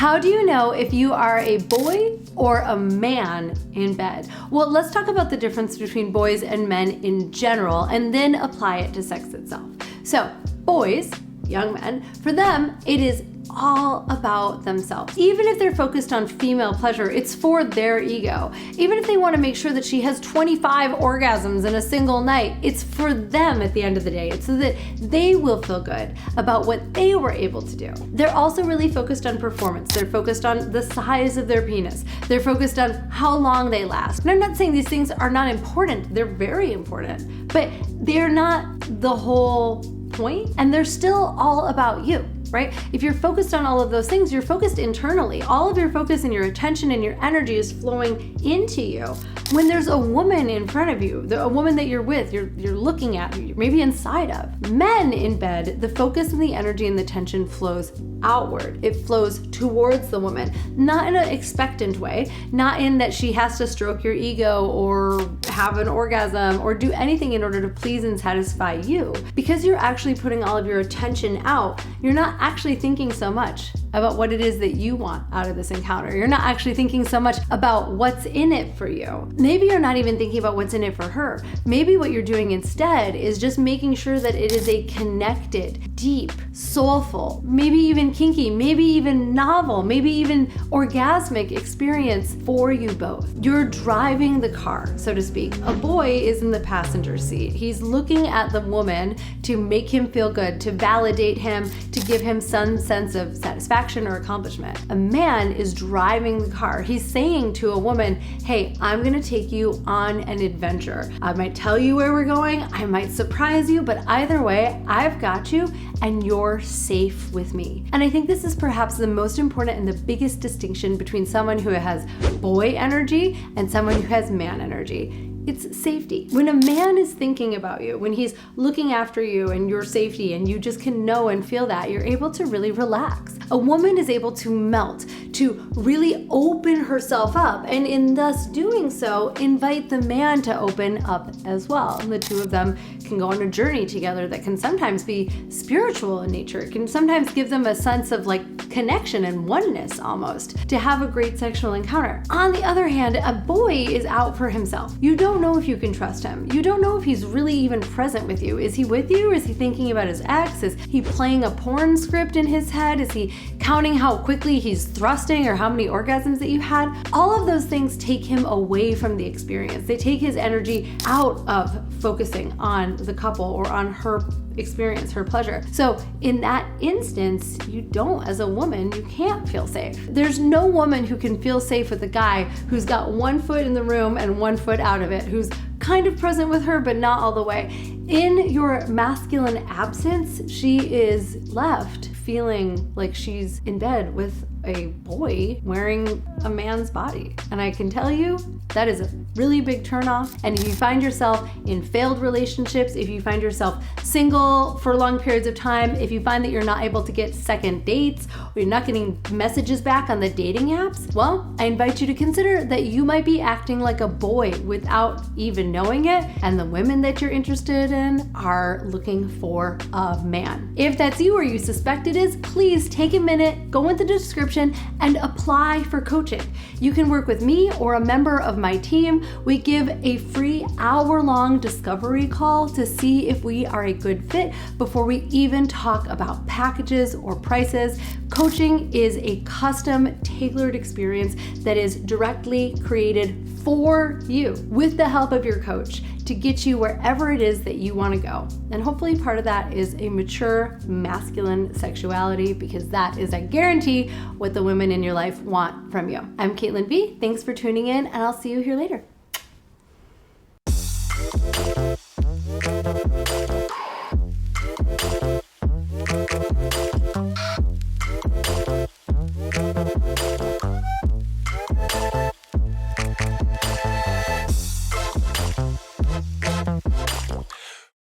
How do you know if you are a boy or a man in bed? Well, let's talk about the difference between boys and men in general and then apply it to sex itself. So, boys, young men, for them, it is all about themselves. Even if they're focused on female pleasure, it's for their ego. Even if they want to make sure that she has 25 orgasms in a single night, it's for them at the end of the day. It's so that they will feel good about what they were able to do. They're also really focused on performance. They're focused on the size of their penis. They're focused on how long they last. And I'm not saying these things are not important. They're very important, but they're not the whole point, and they're still all about you. Right? If you're focused on all of those things, you're focused internally. All of your focus and your attention and your energy is flowing into you. When there's a woman in front of you, a woman that you're with, you're looking at, you're maybe inside of. Men in bed, the focus and the energy and the tension flows outward. It flows towards the woman, not in an expectant way, not in that she has to stroke your ego or have an orgasm or do anything in order to please and satisfy you. Because you're actually putting all of your attention out, you're not actually thinking so much about what it is that you want out of this encounter. You're not actually thinking so much about what's in it for you. Maybe you're not even thinking about what's in it for her. Maybe what you're doing instead is just making sure that it is a connected, deep, soulful, maybe even kinky, maybe even novel, maybe even orgasmic experience for you both. You're driving the car, so to speak. A boy is in the passenger seat. He's looking at the woman to make him feel good, to validate him, to give him some sense of satisfaction or accomplishment. A man is driving the car. He's saying to a woman, hey, I'm gonna take you on an adventure. I might tell you where we're going, I might surprise you, but either way, I've got you and you're safe with me. And I think this is perhaps the most important and the biggest distinction between someone who has boy energy and someone who has man energy. It's safety. When a man is thinking about you, when he's looking after you and your safety, and you just can know and feel that, you're able to really relax. A woman is able to melt, to really open herself up, and in thus doing so, invite the man to open up as well. And the two of them can go on a journey together that can sometimes be spiritual in nature. It can sometimes give them a sense of like connection and oneness almost, to have a great sexual encounter. On the other hand, a boy is out for himself. You don't know if you can trust him. You don't know if he's really even present with you. Is he with you? Or is he thinking about his ex? Is he playing a porn script in his head? Is he counting how quickly he's thrusting or how many orgasms that you've had? All of those things take him away from the experience. They take his energy out of focusing on the couple or on her experience, her pleasure. So in that instance, you don't, as a woman, you can't feel safe. There's no woman who can feel safe with a guy who's got one foot in the room and one foot out of it, who's kind of present with her, but not all the way. In your masculine absence, she is left feeling like she's in bed with a boy wearing a man's body. And I can tell you, that is a really big turnoff. And if you find yourself in failed relationships, if you find yourself single for long periods of time, if you find that you're not able to get second dates, or you're not getting messages back on the dating apps, well, I invite you to consider that you might be acting like a boy without even knowing it, and the women that you're interested in are looking for a man. If that's you or you suspect it is, please take a minute, go into the description and apply for coaching. You can work with me or a member of my team. We give a free hour-long discovery call to see if we are a good fit before we even talk about packages or prices. Coaching is a custom, tailored experience that is directly created for you with the help of your coach to get you wherever it is that you want to go. And hopefully part of that is a mature masculine sexuality, because that is, I guarantee, what the women in your life want from you. I'm Caitlin B. Thanks for tuning in, and I'll see you here later.